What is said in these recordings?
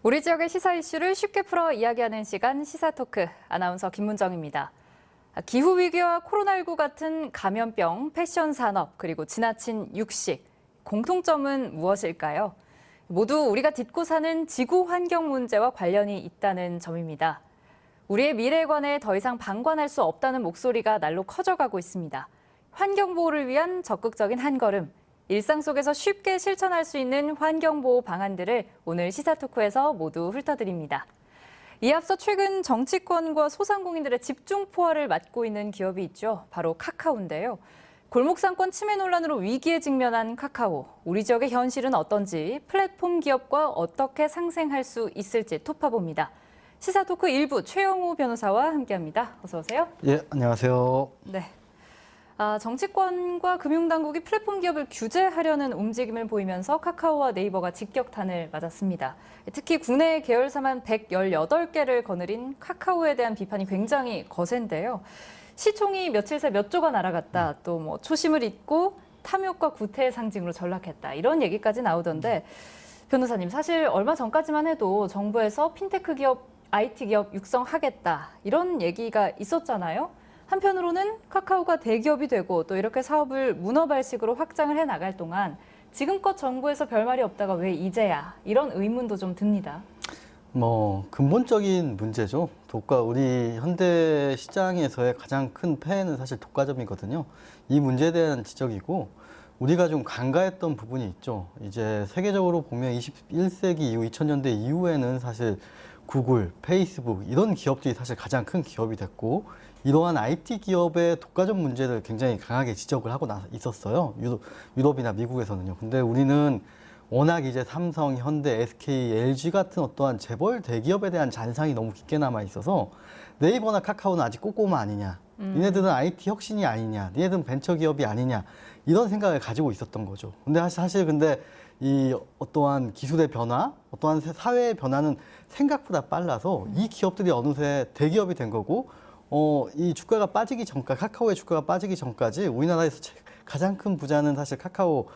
우리 지역의 시사 이슈를 쉽게 풀어 이야기하는 시간 시사토크, 아나운서 김문정입니다. 기후위기와 코로나19 같은 감염병, 패션 산업, 그리고 지나친 육식, 공통점은 무엇일까요? 모두 우리가 딛고 사는 지구 환경 문제와 관련이 있다는 점입니다. 우리의 미래에 관해 더 이상 방관할 수 없다는 목소리가 날로 커져가고 있습니다. 환경 보호를 위한 적극적인 한걸음, 일상 속에서 쉽게 실천할 수 있는 환경보호 방안들을 오늘 시사토크에서 모두 훑어드립니다. 이에 앞서 최근 정치권과 소상공인들의 집중 포화를 맞고 있는 기업이 있죠. 바로 카카오인데요. 골목상권 침해 논란으로 위기에 직면한 카카오. 우리 지역의 현실은 어떤지, 플랫폼 기업과 어떻게 상생할 수 있을지 톱파봅니다. 시사토크 1부 최영우 변호사와 함께합니다. 어서 오세요. 예, 안녕하세요. 네. 정치권과 금융당국이 플랫폼 기업을 규제하려는 움직임을 보이면서 카카오와 네이버가 직격탄을 맞았습니다. 특히 국내 계열사만 118개를 거느린 카카오에 대한 비판이 굉장히 거센데요. 시총이 며칠 새 몇 조가 날아갔다, 또 초심을 잊고 탐욕과 구태의 상징으로 전락했다, 이런 얘기까지 나오던데, 변호사님, 사실 얼마 전까지만 해도 정부에서 핀테크 기업, IT 기업 육성하겠다, 이런 얘기가 있었잖아요. 한편으로는 카카오가 대기업이 되고 또 이렇게 사업을 문어발식으로 확장을 해나갈 동안 지금껏 정부에서 별말이 없다가 왜 이제야, 이런 의문도 좀 듭니다. 근본적인 문제죠. 우리 현대 시장에서의 가장 큰 폐해는 사실 독과점이거든요. 이 문제에 대한 지적이고, 우리가 좀 간과했던 부분이 있죠. 이제 세계적으로 보면 21세기 이후 2000년대 이후에는 사실 구글, 페이스북 이런 기업들이 사실 가장 큰 기업이 됐고, 이러한 IT 기업의 독과점 문제를 굉장히 강하게 지적을 하고 있었어요. 유럽이나 미국에서는요. 근데 우리는 워낙 이제 삼성, 현대, SK, LG 같은 어떠한 재벌 대기업에 대한 잔상이 너무 깊게 남아 있어서 네이버나 카카오는 아직 꼬꼬마 아니냐, 니네들은 IT 혁신이 아니냐, 니네들은 벤처 기업이 아니냐, 이런 생각을 가지고 있었던 거죠. 근데 사실 이 어떠한 기술의 변화, 어떠한 사회의 변화는 생각보다 빨라서 이 기업들이 어느새 대기업이 된 거고, 이 주가가 빠지기 전까지, 카카오의 주가가 빠지기 전까지 우리나라에서 가장 큰 부자는 사실 카카오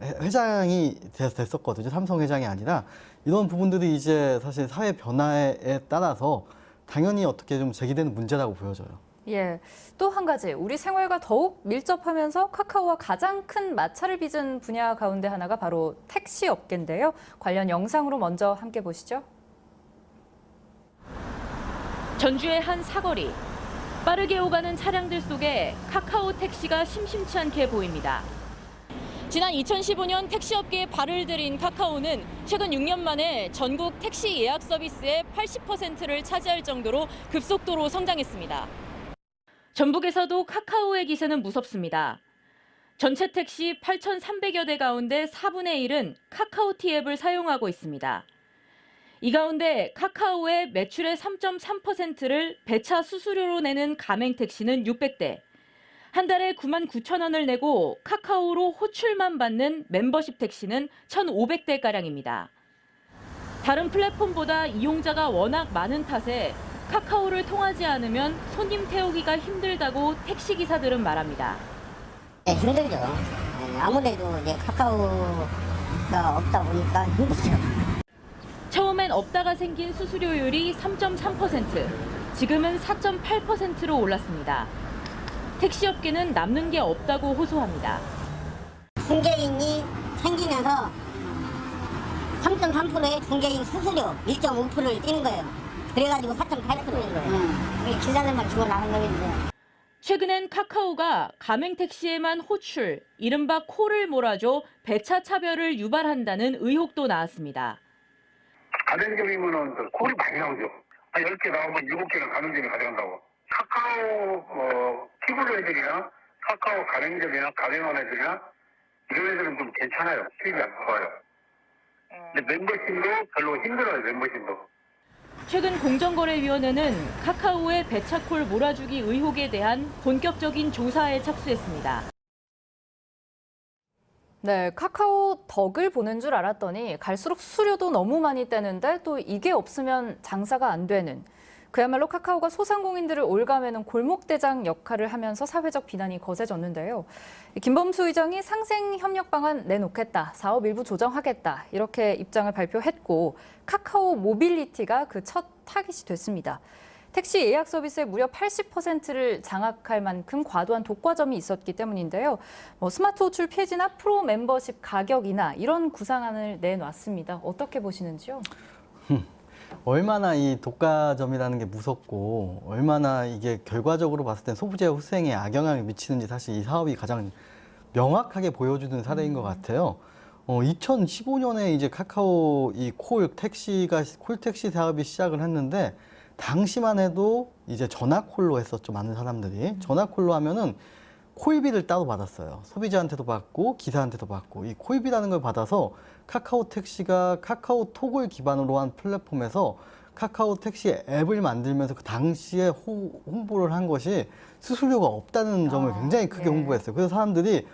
회장이 됐었거든요. 삼성 회장이 아니라. 이런 부분들이 이제 사실 사회 변화에 따라서 당연히 어떻게 좀 제기되는 문제라고 보여져요. 예, 또 한 가지, 우리 생활과 더욱 밀접하면서 카카오와 가장 큰 마찰을 빚은 분야 가운데 하나가 바로 택시 업계인데요. 관련 영상으로 먼저 함께 보시죠. 전주의 한 사거리. 빠르게 오가는 차량들 속에 카카오 택시가 심심치 않게 보입니다. 지난 2015년 택시업계에 발을 들인 카카오는 최근 6년 만에 전국 택시 예약 서비스의 80%를 차지할 정도로 급속도로 성장했습니다. 전북에서도 카카오의 기세는 무섭습니다. 전체 택시 8,300여 대 가운데 4분의 1은 카카오티 앱을 사용하고 있습니다. 이 가운데 카카오의 매출의 3.3%를 배차 수수료로 내는 가맹택시는 600대, 한 달에 99,000원을 내고 카카오로 호출만 받는 멤버십 택시는 1,500대가량입니다. 다른 플랫폼보다 이용자가 워낙 많은 탓에 카카오를 통하지 않으면 손님 태우기가 힘들다고 택시기사들은 말합니다. 네, 힘들죠. 아무래도 이제 카카오가 없다 보니까 힘들죠. 처음엔 없다가 생긴 수수료율이 3.3%, 지금은 4.8%로 올랐습니다. 택시업계는 남는 게 없다고 호소합니다. 중개인이 생기면서 3.3%의 중개인 수수료 1.5%를 떼는 거예요. 그래가지고 4.8%인 거예요. 기사들만 주고 나는 거인데. 최근엔 카카오가 가맹택시에만 호출, 이른바 콜을 몰아줘 배차 차별을 유발한다는 의혹도 나왔습니다. 가맹점이면은 콜이 많이 나오죠. 10개 나오면 7개는 가맹점이 가져간다고. 카카오 키블 애들이나 카카오 가맹점이나 가맹원 애들이나 이런 애들은 좀 괜찮아요. 수익이 안 좋아요. 근데 멤버십도 별로 힘들어요. 멤버십도. 최근 공정거래위원회는 카카오의 배차콜 몰아주기 의혹에 대한 본격적인 조사에 착수했습니다. 네, 카카오 덕을 보는 줄 알았더니 갈수록 수수료도 너무 많이 떼는데 또 이게 없으면 장사가 안 되는, 그야말로 카카오가 소상공인들을 올가매는 골목대장 역할을 하면서 사회적 비난이 거세졌는데요. 김범수 의장이 상생협력 방안 내놓겠다, 사업 일부 조정하겠다 이렇게 입장을 발표했고 카카오 모빌리티가 그 첫 타깃이 됐습니다. 택시 예약 서비스의 무려 80%를 장악할 만큼 과도한 독과점이 있었기 때문인데요. 스마트 호출 폐지나 프로 멤버십 가격이나 이런 구상안을 내놨습니다. 어떻게 보시는지요? 얼마나 이 독과점이라는 게 무섭고 얼마나 이게 결과적으로 봤을 땐 소비자 후생에 악영향을 미치는지 사실 이 사업이 가장 명확하게 보여주는 사례인 것 같아요. 2015년에 이제 카카오 이 콜택시 사업이 시작을 했는데 당시만 해도 이제 전화콜로 했었죠. 많은 사람들이. 전화콜로 하면은 콜비를 따로 받았어요. 소비자한테도 받고 기사한테도 받고 이 콜비라는 걸 받아서 카카오 택시가 카카오톡을 기반으로 한 플랫폼에서 카카오 택시 앱을 만들면서 그 당시에 홍보를 한 것이 수수료가 없다는 점을 굉장히 크게 홍보했어요. 그래서 사람들이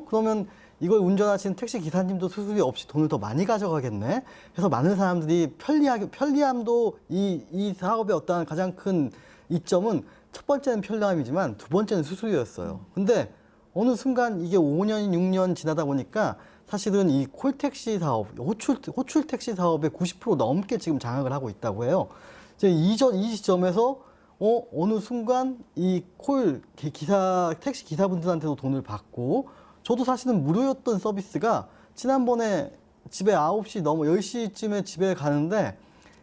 그러면 이걸 운전하시는 택시 기사님도 수수료 없이 돈을 더 많이 가져가겠네. 그래서 많은 사람들이 편리함도 이 사업의 어떠한 가장 큰 이점은 첫 번째는 편리함이지만 두 번째는 수수료였어요. 근데 어느 순간 이게 5년, 6년 지나다 보니까 사실은 이 콜택시 사업, 호출 택시 사업의 90% 넘게 지금 장악을 하고 있다고 해요. 이제 이 시점에서 어느 순간 이 택시 기사분들한테도 돈을 받고 저도 사실은 무료였던 서비스가 지난번에 집에 9시 넘어 10시쯤에 집에 가는데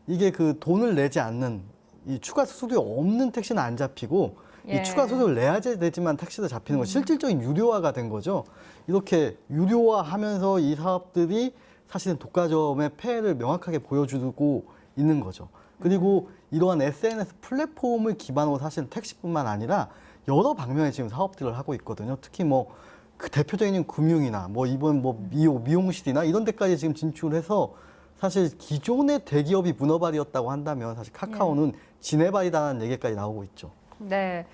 이게 그 돈을 내지 않는 이 추가 수수료 없는 택시는 안 잡히고 이 추가 수수료를 내야 되지만 택시도 잡히는 건 실질적인 유료화가 된 거죠. 이렇게 유료화하면서 이 사업들이 사실은 독과점의 폐해를 명확하게 보여주고 있는 거죠. 그리고 이러한 SNS 플랫폼을 기반으로 사실 택시뿐만 아니라 여러 방면의 지금 사업들을 하고 있거든요. 특히 그 대표적인 금융이나 이번 미용실이나 이런 데까지 지금 진출해서 사실 기존의 대기업이 문어발이었다고 한다면 사실 카카오는 지네발이다라는 얘기까지 나오고 있죠. 네.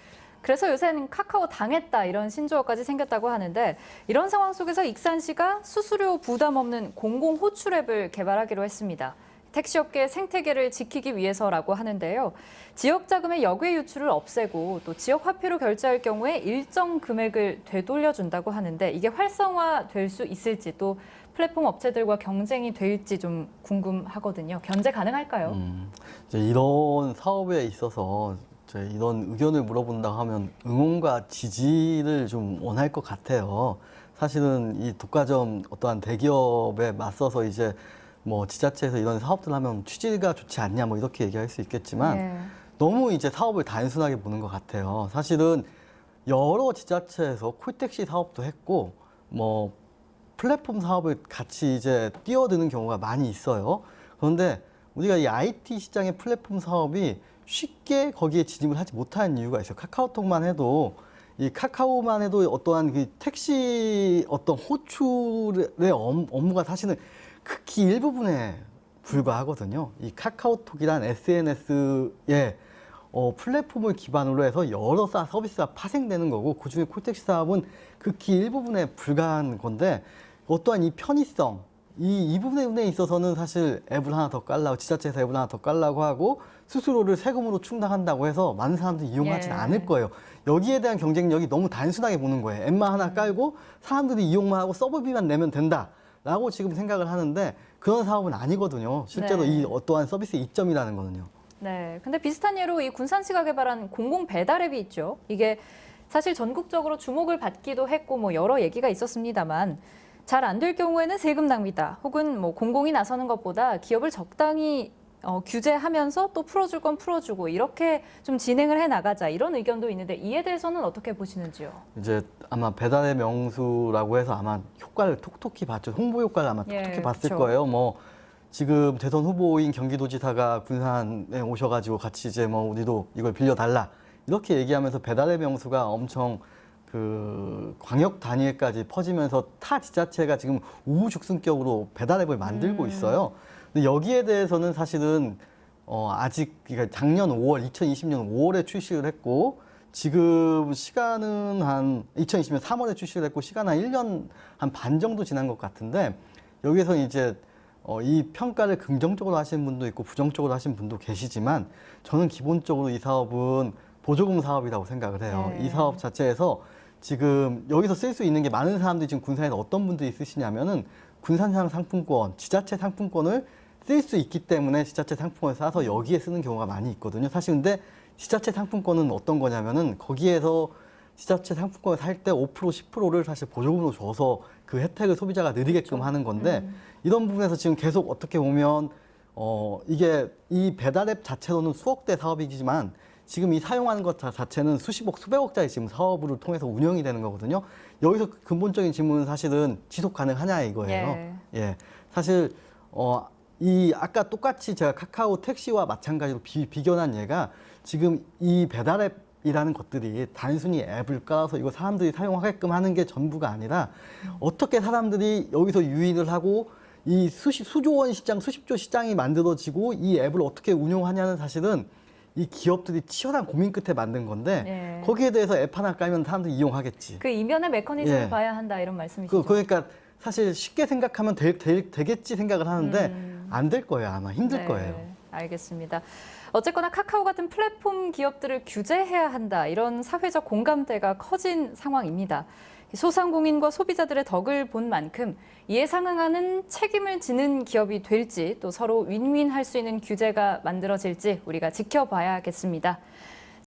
그래서 요새는 카카오 당했다 이런 신조어까지 생겼다고 하는데 이런 상황 속에서 익산시가 수수료 부담 없는 공공 호출 앱을 개발하기로 했습니다. 택시업계의 생태계를 지키기 위해서라고 하는데요. 지역 자금의 역외 유출을 없애고 또 지역 화폐로 결제할 경우에 일정 금액을 되돌려준다고 하는데 이게 활성화될 수 있을지 또 플랫폼 업체들과 경쟁이 될지 좀 궁금하거든요. 견제 가능할까요? 이제 이런 사업에 있어서 이런 의견을 물어본다고 하면 응원과 지지를 좀 원할 것 같아요. 사실은 이 독과점 어떠한 대기업에 맞서서 이제 지자체에서 이런 사업들 하면 취지가 좋지 않냐 이렇게 얘기할 수 있겠지만 너무 이제 사업을 단순하게 보는 것 같아요. 사실은 여러 지자체에서 콜택시 사업도 했고 플랫폼 사업을 같이 이제 뛰어드는 경우가 많이 있어요. 그런데 우리가 이 IT 시장의 플랫폼 사업이 쉽게 거기에 진입을 하지 못하는 이유가 있어요. 카카오톡만 해도 이 카카오만 해도 어떠한 그 택시 어떤 호출의 업무가 사실은 극히 일부분에 불과하거든요. 이 카카오톡이란 SNS의 플랫폼을 기반으로 해서 여러 서비스가 파생되는 거고 그중에 콜택시 사업은 극히 일부분에 불과한 건데 어떠한 이 편의성 이 부분에 있어서는 사실 앱을 하나 더 깔라고 지자체에서 앱을 하나 더 깔라고 하고 수수료를 세금으로 충당한다고 해서 많은 사람들이 이용하지는 않을 거예요. 여기에 대한 경쟁력이 너무 단순하게 보는 거예요. 앱만 하나 깔고 사람들이 이용만 하고 서버비만 내면 된다라고 지금 생각을 하는데 그런 사업은 아니거든요. 실제로 이 어떠한 서비스의 이점이라는 거는요. 네, 근데 비슷한 예로 이 군산시가 개발한 공공 배달 앱이 있죠. 이게 사실 전국적으로 주목을 받기도 했고 여러 얘기가 있었습니다만 잘 안 될 경우에는 세금 낭비다. 혹은 공공이 나서는 것보다 기업을 적당히 규제하면서 또 풀어줄 건 풀어주고 이렇게 좀 진행을 해나가자 이런 의견도 있는데 이에 대해서는 어떻게 보시는지요? 이제 아마 배달의 명수라고 해서 아마 효과를 톡톡히 봤죠. 홍보 효과를 아마 톡톡히 봤을 거예요. 지금 대선 후보인 경기도지사가 군산에 오셔가지고 같이 이제 우리도 이걸 빌려달라 이렇게 얘기하면서 배달의 명수가 엄청 그 광역 단위까지 퍼지면서 타 지자체가 지금 우후죽순격으로 배달앱을 만들고 있어요. 근데 여기에 대해서는 사실은 아직 그러니까 작년 5월, 2020년 5월에 출시를 했고 지금 시간은 한 2020년 3월에 출시를 했고 시간 한 1년 한 반 정도 지난 것 같은데 여기에서 이제 이 평가를 긍정적으로 하시는 분도 있고 부정적으로 하시는 분도 계시지만 저는 기본적으로 이 사업은 보조금 사업이라고 생각을 해요. 네. 이 사업 자체에서 지금 여기서 쓸 수 있는 게 많은 사람들이 지금 군산에서 어떤 분들이 쓰시냐면은 군산상 상품권, 지자체 상품권을 쓸 수 있기 때문에 지자체 상품권을 싸서 여기에 쓰는 경우가 많이 있거든요. 사실 근데 지자체 상품권은 어떤 거냐면은 거기에서 지자체 상품권을 살 때 5%, 10%를 사실 보조금으로 줘서 그 혜택을 소비자가 누리게끔 하는 건데 이런 부분에서 지금 계속 어떻게 보면 이게 이 배달앱 자체로는 수억대 사업이지만 지금 이 사용하는 것 자체는 수십억, 수백억짜리 지금 사업을 통해서 운영이 되는 거거든요. 여기서 근본적인 질문은 사실은 지속 가능하냐 이거예요. 예. 사실 이 아까 똑같이 제가 카카오 택시와 마찬가지로 비견한 예가 지금 이 배달앱이라는 것들이 단순히 앱을 깔아서 이거 사람들이 사용하게끔 하는 게 전부가 아니라 어떻게 사람들이 여기서 유인을 하고 이 수조 원 시장, 수십조 시장이 만들어지고 이 앱을 어떻게 운용하냐는 사실은 이 기업들이 치열한 고민 끝에 만든 건데 네. 거기에 대해서 앱 하나 깔면 사람들이 이용하겠지. 그 이면의 메커니즘을 예. 봐야 한다 이런 말씀이시죠? 그러니까 사실 쉽게 생각하면 되겠지 생각을 하는데 안 될 거예요. 아마 힘들 네, 거예요. 알겠습니다. 어쨌거나 카카오 같은 플랫폼 기업들을 규제해야 한다 이런 사회적 공감대가 커진 상황입니다. 소상공인과 소비자들의 덕을 본 만큼 이에 상응하는 책임을 지는 기업이 될지 또 서로 윈윈할 수 있는 규제가 만들어질지 우리가 지켜봐야겠습니다.